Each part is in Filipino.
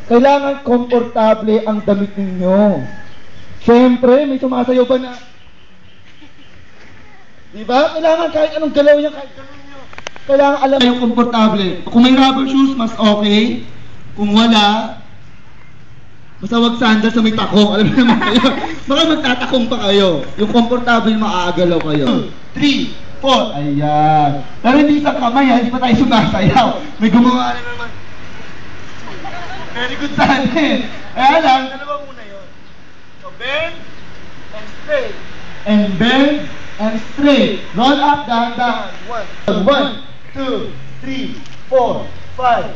Kailangan komportable ang damit ninyo. Siyempre, may sumasayaw ba na? Diba? Kailangan kahit anong galaw niya, kahit galaw niyo. Kailangan alam yung komportable. Kung may rubber shoes, mas okay. Kung wala, basta wag sandals na may takong. Alam mo naman kayo. Baka magtatakong pa kayo. Yung komportable, maaagalaw kayo. 2, 3, 4. Ayan. Pero hindi sa kamay, hindi pa tayo sumasayaw. May gumawa na naman. Very good sa atin. Kaya lang, dalawa muna yun. So, bend and straight. And bend and straight. Roll up, down, down. 1, 2, 3, 4, 5,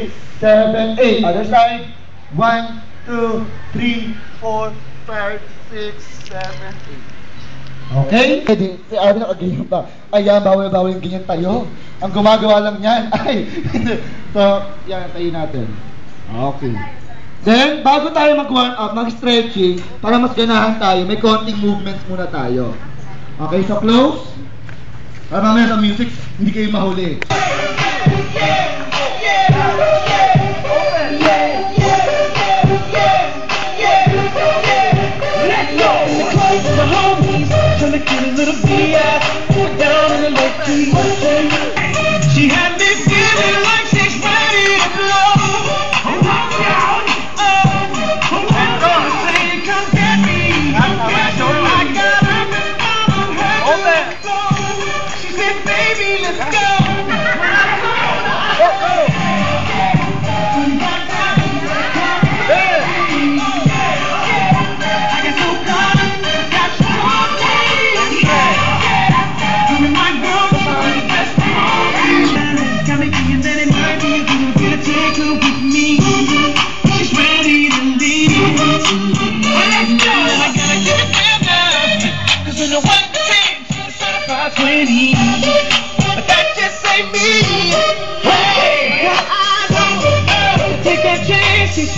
6, 7, 8. Other side. 1, 2, 3, 4, 5, 6, 7, 8. Okay? Si Ari nakaganyan pa. Ayan, bawal-bawal yung ganyan tayo. Ang gumagawa lang yan ay... So, yan, tayo natin. Okay. Then, bago tayo mag-warm up, mag-stretching, para mas ganahan tayo, may konting movements muna tayo. Okay, so close. Para mamaya sa music, hindi kayo mahuli. She had me feeling like she's ready to blow. But that just ain't me. Hey, I don't know. Take that chance. She's